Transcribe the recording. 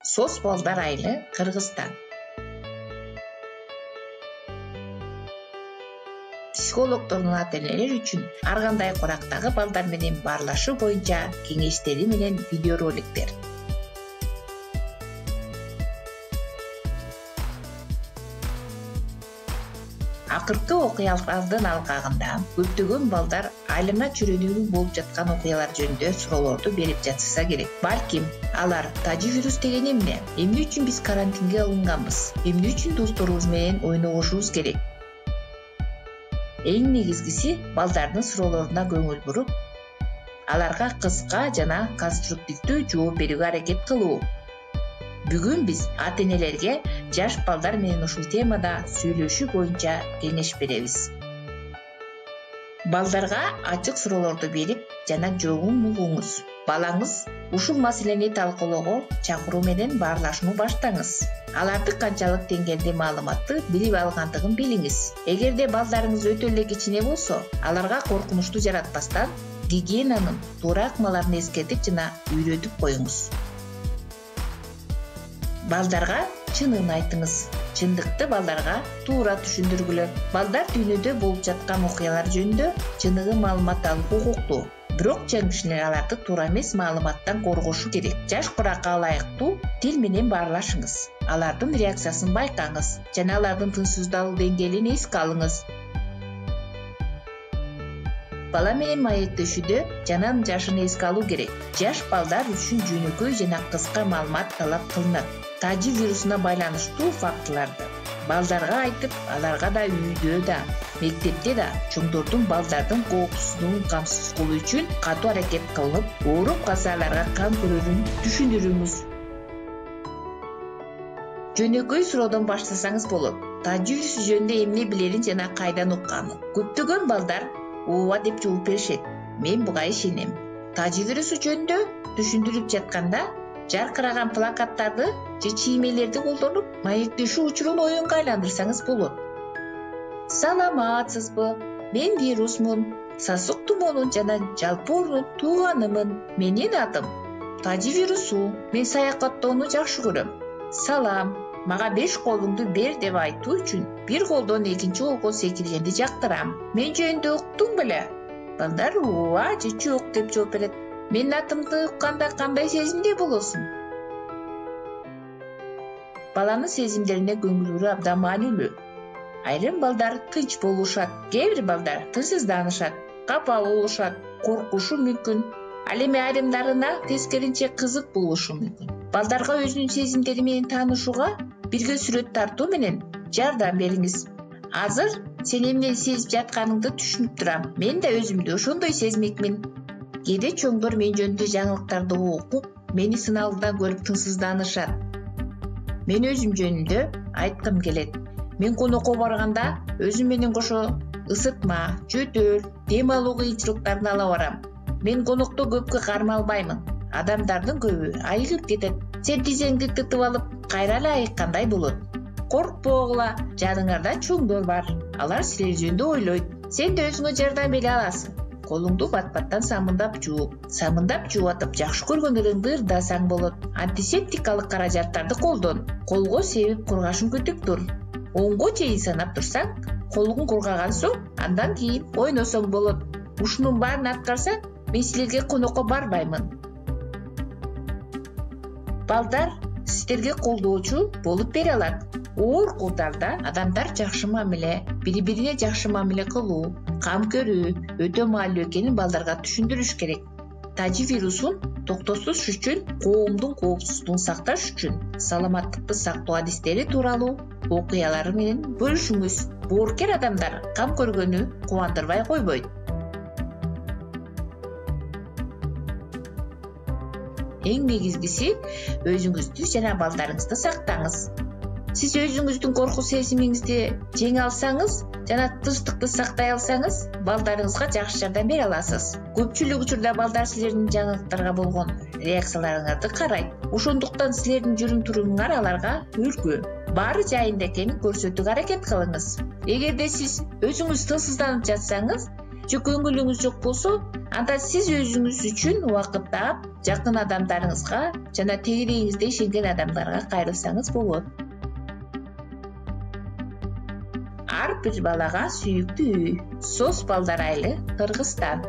Сос балдар айылы, Кыргызстан. Психологдордун ата-энелер үчүн ар кандай курактагы балдар менен баарлашуу боюнча кеңештери менен видеороликтер. Акыркы окуялардын алкагында көптөгөн балдар айлана чүрөнүгү болуп жаткан окуялар жөнүндө суроолорду берип жатышса керек. Балким алар тажи вирус деген эмне? Эмне үчүн биз карантинге алынганбыз? Эмне үчүн досторубуз менен ойногушубуз керек? Эң негизгиси балдардын суроолоруна көңүл буруп, аларга кыска жана конструктивдүү жооп берүүгө аракет кылуу. Бүгүн биз ата-энелерге жаш балдар менен ушул темада сүйлөшүү боюнча кеңеш беребиз. Балдарга ачык суроолорду берип жана жообун угуңуз. Балаңыз ушул маселени талкуулоого чакыруу менен баарлашууну баштаңыз. Аларды канчалык деңгээлде маалыматты билип алгандыгын билиңиз. Эгерде балдарыңыз өтө эле кичине болсо, аларга коркунучту жаратпастан гигиенанын туура акмаларын эскертип жана үйрөтүп коюңуз. Балдарга чынын айтыңыз. Чындыкты балдарга туура түшүндүргүлө. Балдар дүйнөдө болуп жаткан окуялар жөнүндө чыныгы маалымат алууга укуктуу. Бирок чоң кишилер аларды туура эмес маалыматтан коргошу керек. Жаш куракка ылайыктуу тил менен баарлашыңыз. Алардын реакциясын байкаңыз жана алардын тынчсыздалуу деңгээлин эске алыңыз. Бала менен маектешүүдө жананын жашын эске алуу керек. Жаш балдар үчүн жөнөкөй жана кыска маалымат талап кылынат. Тажи вирусуна байланыштуу фактыларды балдарга айтып, аларга да үйдө да, мектепте да чоңдордун балдардын коопсуздугун камсыз кылуу үчүн катуу аракет кылып, ооруп калса аларга кам көрүүнү түшүндүрүңүз. Жөнөкөй суроодон баштасаңыз болот. Тажи вирусу жөнүндө эмне билерин жана кайдан укканын. Көптөгөн балдар ооба деп жооп беришет. Мен буга ишенем. Тажи вирусу жөнүндө түшүндүрүп жатканда жаркыраган плакаттарды же чиймелерди колдонуп, маектешүү учурун оюнга айландырсаңыз болот. Саламатсызбы? Мен вирусмун. Сасык тумоонун жана жалпы оорунун тууганымын. Менин атым Тажи вирусу. Мен саякаттоону жакшы көрөм. Салам. Мага 5 колуңду бер деп айтуу үчүн бир колдон экинчи колго секиргенди жактырам. Мен жөнүндө уктуң беле? Балдар ооба же жок деп жооп берет. Менин атымды укканда кандай сезимде болосуң? Баланын сезимдерине көңүл буруу абдан маанилүү. Айрым балдар тынч болушат, кээ бир балдар тынчсызданышат, капа болушат, коркушу мүмкүн. Ал эми айрымдарына тескеринче кызык болушу мүмкүн. Балдарга өзүнүн сезимдери менен таанышууга бирге сүрөт тартуу менен жардам бериңиз. Азыр сен эмне сезип жатканыңды түшүнүп турам. Мен да өзүмдү ошондой сезмекмин. Кээде чоңдор мен жөнүндө жаңылыктарды окуп, мени сыналгыдан көрүп тынчсызданышат. Мен өзүм жөнүндө айткым келет. Мен конокко барганда өзүм менен кошо ысытма, жөтөл, дем алуу кыйынчылыктарын ала барам. Мен конокто көпкө кармалбаймын. Адамдардын көбү айыгып кетет. Сен тизеңди тытып алып, кайра эле айыккандай болот. Коркпогула, жаныңарда чоңдор бар. Алар силер жөнүндө ойлойт. Сен да өзүңө жардам бере аласың. Колуңду бат-баттан самындап жуатып, жакшы көргөндөрүңдү ырдасаң болот. Антисептикалык каражаттарды колдон. Колго себеп кургашын күтүп тур. 10го чейин санап турсаң, колуң кургаган соң, андан кийин ойносоң болот. Ушунун баарын аткарсаң, мен силерге конокко барбаймын. Балдар сиздерге колдоочу болуп бере алат. Оор кулдарда адамдар жакшы мамиле, бири-бирине жакшы мамиле кылуу, кам көрүү өтө маанилүү экенин балдарга түшүндүрүш керек. Тажи вирусун токтотуш үчүн, коомдун коопсуздугун сакташ үчүн саламаттыкты сактоо адистери тууралуу окуялары менен бөлүшүңүз. Боорукер адамдар кам көргөнү кубандырбай койбойт. Эң негизгиси өзүңүздү жана балдарыңызды сактаңыз. Сиз өзүңүздүн корку сезимиңизди жеңе алсаңыз жана тынчтыкты сактай алсаңыз, балдарыңызга жакшы жардам бере аласыз. Көпчүлүк учурда балдар силердин жаңылыктарга болгон реакцияларыңарды карайт. Ошондуктан силердин жүрүм-турумуңар аларга үлгү. Баары жайында экенин көрсөтүүгө аракет кылыңыз. Эгерде сиз өзүңүз тынчсызданып жатсаңыз, же көңүлүңүз жок болсо, Анда сиз өзүңүз үчүн убакыт таап, жакын адамдарыңызга жана тегерегиңизде ишенген адамдарга кайрылсаңыз болот. Ар бир балага сүйүктүү үй. Сос Балдар айылы, Кыргызстан.